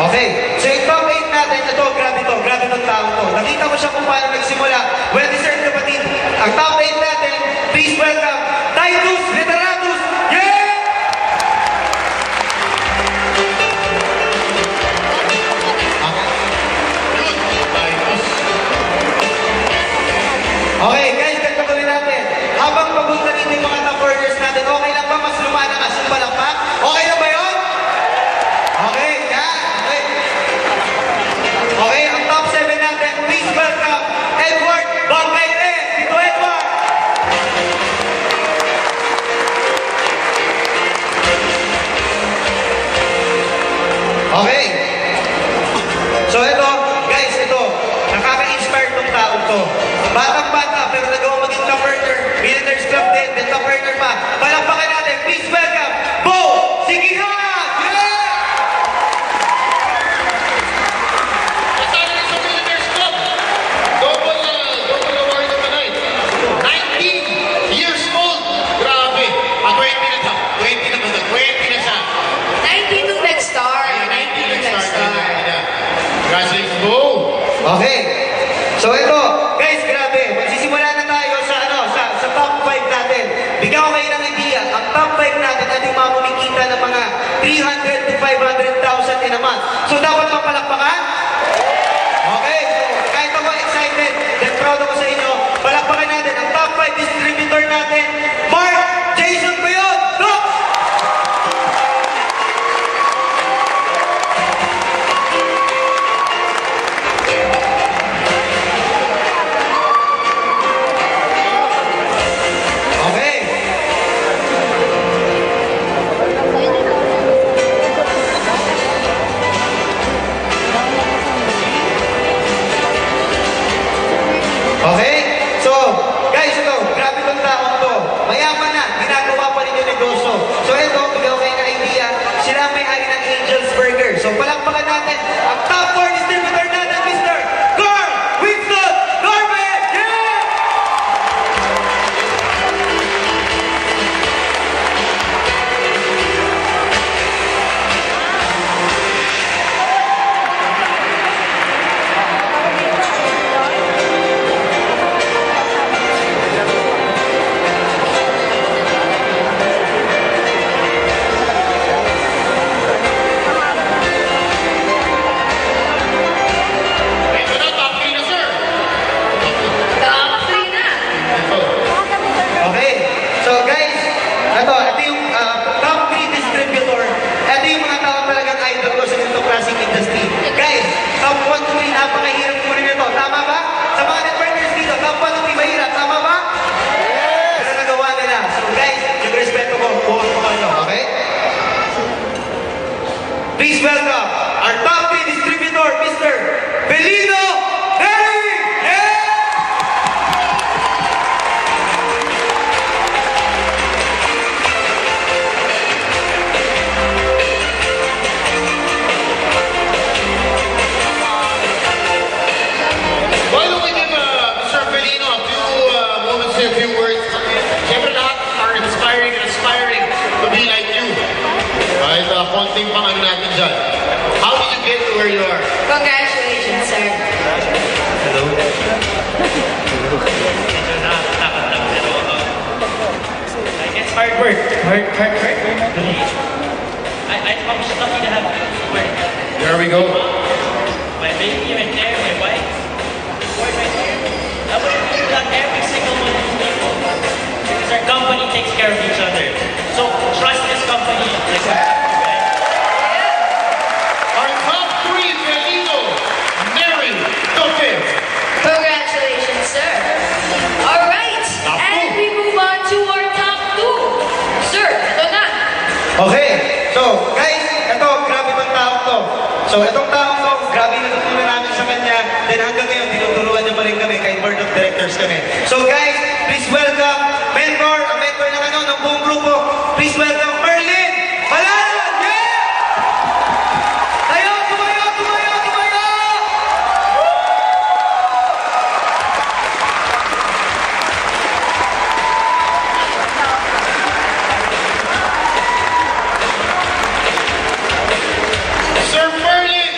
Okay, so yung top 8 natin, grabe itong tao to. Nakita ko siya kung paano nagsimula. Well deserved kapatid. Ang top 8 natin, please welcome, Titus Literatus! Yeah! Okay, guys, ganito gawin natin. Habang papunta dito yung mga top earners natin, okay lang ba mas lumalakas yung palakpak? Okay na ba yun? Okay, yan. Okay. Okay, ang top 7 natin, please welcome Edward Bangkaire. Dito, Edward. Okay. So ito, guys, nakaka-inspire tong tao to. Batang-bata, pero nagawa maging top earner. Millionaires Club din, then top earner pa. Palakpakan natin, please welcome, Bo Sigihan! Okay. So ito, guys, grabe. Magsisimula na tayo sa top 5 natin. Bigyan ko kayo ng idea. Ang top 5 natin ating mamumikita ng mga 300 to 500,000 in a month. So dapat mapalakpakan? Okay. So kahit ako excited, then proud ako sa inyo, palakpakan natin ang top 5 distributor natin. Mark Jason Buyon! Look! Okay? So, guys, ito, grabe itong taon to. Mayaman na, ginagawa pa rin yung negosyo. So, ito, bigyan ko kayo ng idea, sila may-ari ng Angel's Burger. So, palakpakan natin ang top 4 distributor natin, Mr. Carl Winston Norman! Yeah! Please welcome our top 3 distributor, Mr. Belino Neri! Yeah! Why don't we give Mr. Belino a few moments, a few words? Siyempre lahat are inspiring and aspiring to be like you. Kahit konting pang ano natin dyan. How did you get to where you are? Congratulations, sir. Hello. I guess hard work. Hard work. I'm just lucky to have work. There we go. My baby right there, my wife, boy right there. I wouldn't be without every single one of these people. Because our company takes care of each other. So trust this company. Our top 3, Belino Neri, the 5th. Congratulations, sir. All right. And we move on to our top 2. Sir, ito na. Okay. So, guys, ito, grabe itong tao to. So, itong tao to, grabe natutunan namin sa kanya. Then hanggang ngayon, tinuturuan niya pa rin kami kahit board of directors kami. So, guys, please welcome ang mentor ng buong grupo. Please welcome Merlin Malalan! Yeah! Tayo, tumayo! Sir Merlin,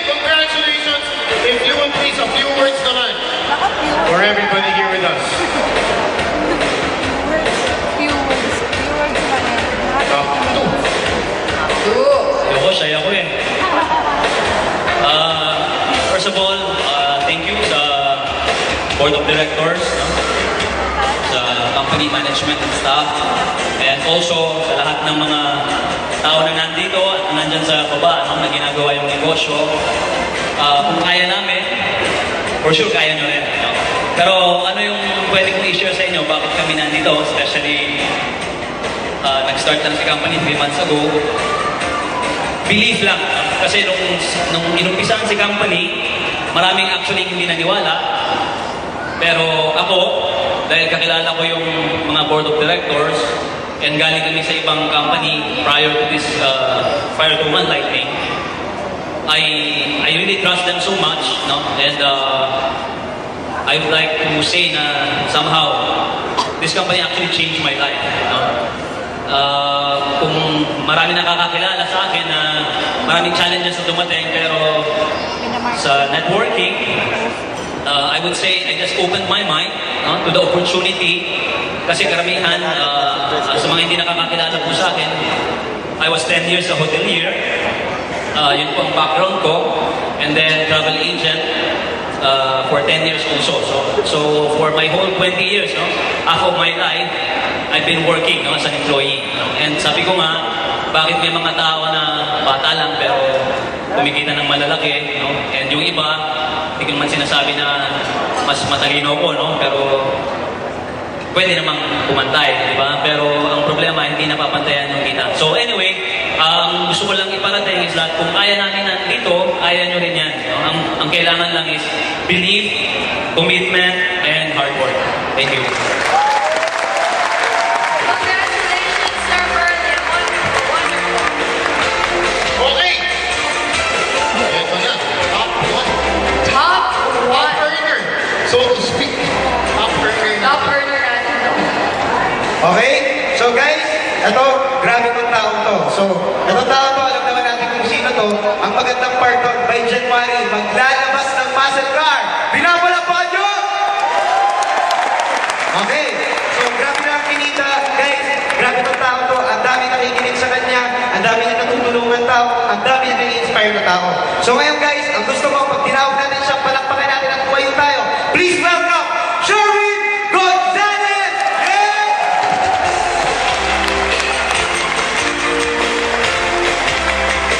board of directors, no? Sa company management and staff, and also sa lahat ng mga tao na nandito at nandyan sa baba, no, na ginagawa yung negosyo. Kung kaya namin, for sure kaya nyo rin. No? Pero ano yung pwede kong i-share sa inyo, bakit kami nandito, especially nag-start lang si company 3 months ago, belief lang. Kasi nung inumpisahan si company, maraming actually hindi naniwala. Pero ako, dahil kakilala ko yung mga board of directors, and galing kami sa ibang company prior to this, prior to One Lightning, I really trust them so much, no? And I would like to say na somehow, this company actually changed my life, no? Kung marami nakakakilala sa akin na maraming challenges na dumating, pero sa networking, I would say I just opened my mind, no, to the opportunity. Kasi karamihan, sa mga hindi nakakakilala po sa akin, I was 10 years a hotelier. Yun po ang background ko. And then travel agent for 10 years also. So for my whole 20 years, no, half of my life, I've been working, no, as an employee. And sabi ko nga, bakit may mga tao na bata lang pero kumikita ng malalaki, no? And yung iba, hindi ko naman sinasabi na mas matalino ko, no? Pero pwede namang pumantay, di ba? Pero ang problema, hindi napapantayan yung kita. So anyway, ang gusto ko lang iparating is that kung kaya namin nandito, kaya nyo rin yan. No? Ang kailangan lang is belief, commitment, and hard work. Thank you. Congratulations, Sir Bernie. Wonderful. Okay! Ito na, top 1. Top Top one. earner, so to speak. Top earner. Top earner natin. Okay? So guys, ito, grabe tong taong to. So, itong taong to, alam naman natin kung sino to. Ang magandang part doon, by January, maglalabas ng muscle car. Pinapalapan nyo! Okay. So, grabe na ang kinita. Guys, grabe tong taong to. Ang dami nakikinig sa kanya. Ang dami na natutulungan tao. Ang dami na nai-inspire na tao. So, ngayon guys, ang gusto ko, pag tinawag natin siya, palakpakan natin at tumayo tayo. Please welcome, Sherwin Gonzalez! Yeah!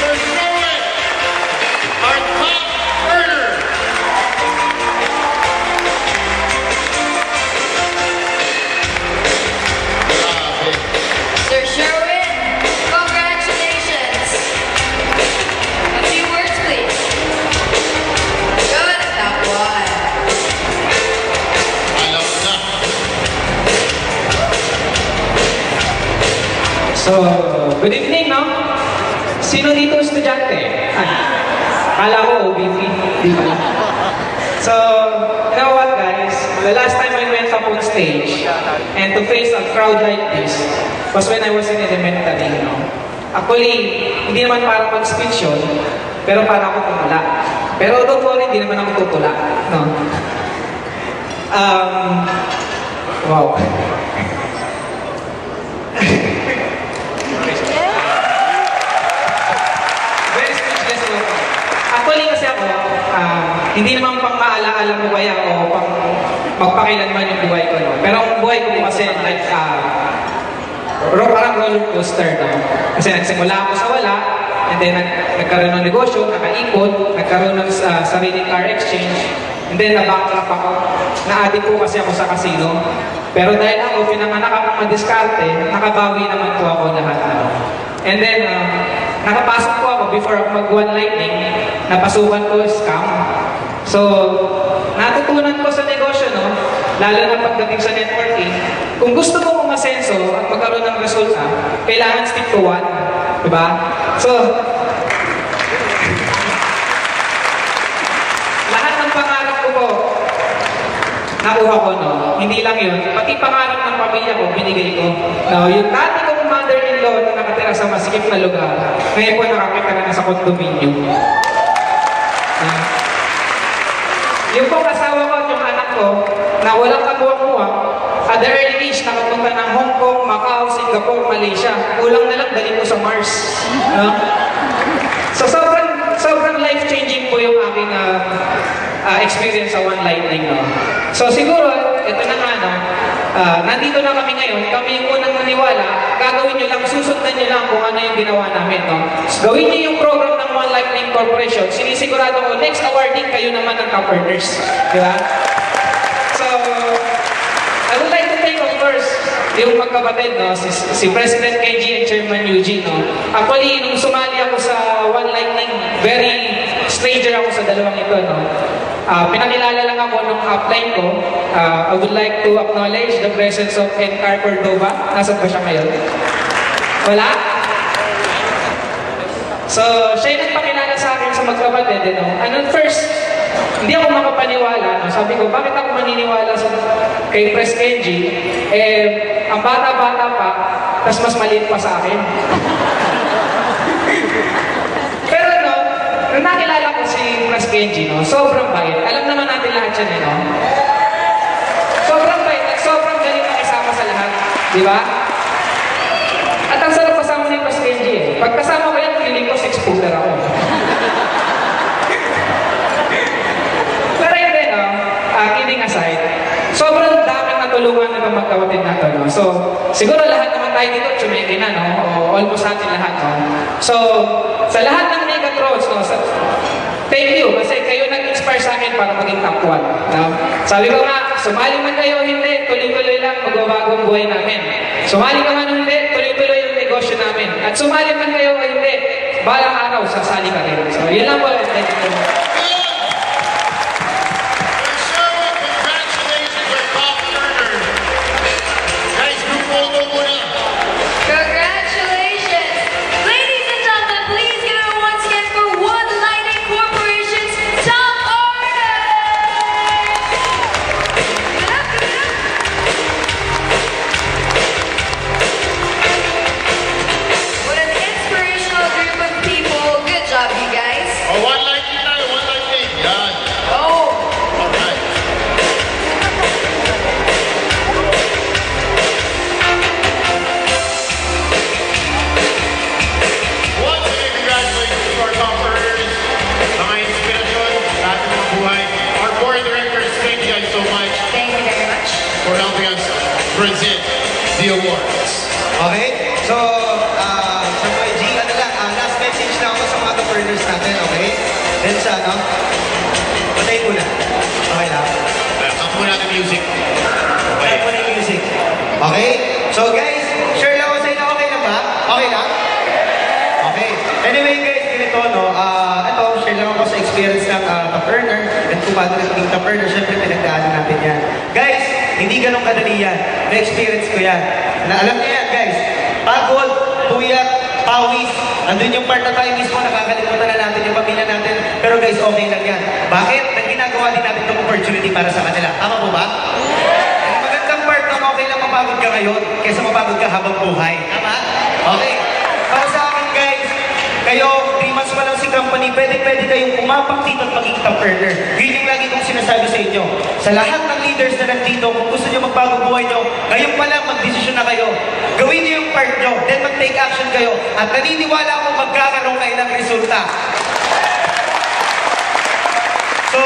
Sir Sherwin, our top earner. Grabe. Sir Sherwin, congratulations. A few words, please. Good, top one. Alam na. So, good evening, no? Sino dito estudyante? Ay, kala ko OBP. Di ba? So, you know what, guys? The last time I went up on stage and to face a crowd like this was when I was in elementary, no? Actually, hindi naman para mag-speech yun, pero para ako tumula. Pero don't worry, hindi naman ako tutula, no? Wow. Very speechless ako. Actually kasi ako, hindi naman pang maalaala mo kaya o pang magpakilanman yung buhay ko. No? Pero ang buhay ko kasi like, parang roller coaster. No? Kasi nagsimula ako sa wala, and then nagkaroon ng negosyo, nakaikot, nagkaroon ng sariling car exchange, and then na-bankrupt ako. Na-addict po kasi ako sa casino. Pero dahil ako, pinanganak ako madiskarte, nakabawi naman po ako lahat. No? And then, nakapasok po ako before ako mag-One Lightning, napasukan ko scam. So, natutunan ko sa negosyo, no? Lalo na pagdating sa networking, kung gusto mo umasenso at magkaroon ng resulta, kailangan stick to one. Diba? So, lahat ng pangarap ko po, nakuha ko, no? Hindi lang yun. Pati pangarap ng pamilya ko, binigay ko. No, yung dati kong mother-in-law na nakatira sa masikip na lugar, ngayon po nakakita na sa condominium. Yung pong asawa ko at yung anak ko, na walang kabuwang-buwang, at the early age, nakapunta ng Hong Kong, Macau, Singapore, Malaysia. Kulang na lang, dali ko sa Mars. No? So sobrang life-changing po yung aking experience sa One Lightning, no? So siguro, ito na nga, no? Nandito na kami ngayon, kami yung unang naniwala, gagawin nyo lang, susundan nyo lang kung ano yung ginawa namin, no? Gawin nyo yung program ng One Lightning Corporation, sinisigurado ko, next awarding kayo naman ng top earners, di ba? So, I would like to thank, of course, yung magkapatid, no? Si President KG and Chairman Eugene, no? Actually, nung sumali ako sa One Lightning, very stranger ako sa dalawang ito, no? Pinakilala lang ako nung upline ko. I would like to acknowledge the presence of Encar Cordova. Nasaan ba siya ngayon? Wala? So, siya yung nagpakilala sa akin sa magkapatid, no? And first, hindi ako makapaniwala, no? Sabi ko, bakit ako maniniwala kay Pres Kenji? Ang bata-bata pa, tas mas maliit pa sa akin. Pero no, nung nakilala ko si Pres Kenji, no, sobrang bait. Alam naman natin lahat yan, no? Sobrang bait at sobrang galing makisama sa lahat. Di ba? At ang sarap kasama ni Pres Kenji, eh. Pag kasama ko yan, feeling ko sex-fooder ako. Pero hindi, no? Kidding aside, sobrang daming natulungan na ng magkawatid na to, no? So, siguro lahat naman tayo dito, tsumeke na, no? O almost natin lahat, no? So, sa lahat ng Megatrons, no? Thank you, kasi kayo nag-inspire sa akin para maging top 1. No? Sabi ko nga, sumali man kayo o hindi, tuloy-tuloy lang, magbabago ang buhay namin. Sumali ka man o hindi, tuloy-tuloy yung negosyo namin. At sumali man kayo o hindi, balang araw, sasali ka rin. So, yun lang po. Thank you. Congratulations! Ladies and gentlemen, please give it once again for One Lightning Corporation's top order! Give it up, give it up! What an inspirational group of people. Good job, you guys. Oh, one lightning tayo, one lightning. Yan. Oh, Alright. Once again, congratulations to our top earners. Mga inspirasyon, lahat ng mga buhay. Our board of directors, thank you guys so much thank you very much. for helping us present the awards. Okay? So, sa mga G, ano lang, last message na ako sa mga top-earners natin, okay? Then sa, ano? Patayin mo na. Okay lang? Kaya muna natin music. Patayin mo na yung music. Okay? So guys, share lang ako sa inyo, okay lang ba? Okay lang? Okay. Anyway guys, ganito, no? Ito, share lang ako sa experience ng top-earner and kung paano naging top-earner, syempre pinagdaanan natin yan. Guys, hindi ganun kadali yan. Na-experience ko yan. Na alam niyo yan, guys. Pagod, puyat, pawis. Andun yung part na tayo mismo, nakakalimutan na natin yung pamilya natin. Pero guys, okay lang yan. Bakit? Nang ginagawa din natin itong opportunity para sa kanila. Tama po ba? Ang magandang part na okay lang mapagod ka ngayon kaysa mapagod ka habang buhay. Tama? Okay. Para sa akin, guys, kayo, 3 months pa lang si company, pwede kayong umapang dito at maging top earner. Yun yung lagi kong sinasabi sa inyo. Sa lahat ng leaders na nandito, kung gusto nyo magbago buhay nyo, ngayon pa lang mag-desisyon na kayo. Gawin nyo yung part nyo, then mag-take action kayo. At naniniwala ako magkakaroon kayo ng resulta. So,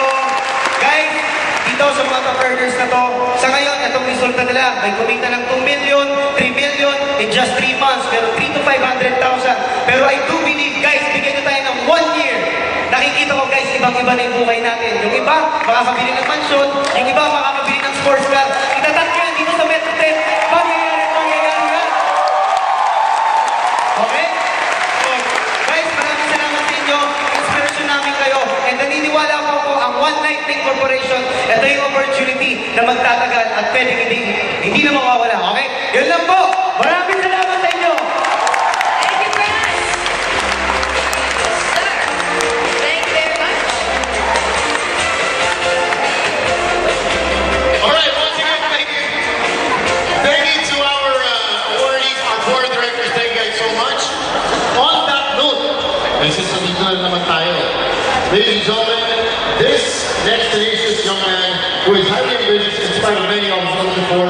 guys, dito sa mga top earners na to, sa ngayon, itong resulta nila, may kumita ng 2 million, 3 million in just 3 months, pero 3 to 500,000. Pero I do believe, guys, bigyan nyo tayo ng 1 year. Nakikita ko, guys, ibang-iba na yung buhay natin. Yung iba, makakabili ng mansion, yung iba, makakabili ng sports car. Itatak yan dito sa Metro 10, mangyayari yan. Okay? So, guys, maraming salamat sa inyo. Inspirasyon namin kayo. And naniniwala ko ang One Lightning Corporation, ito yung opportunity na magtatagal at pwedeng hindi na mawawala. Okay? Yun lang po. Maraming salamat sa inyo. Thank you, friends. Sir, thank you very much. Alright, once again, thank you. Thank you to our awardees, our board of directors. Thank you guys so much. On that note, since nandito na naman tayo, ladies and gentlemen, this next tenacious young man who is highly enriched in spite of many of us looking for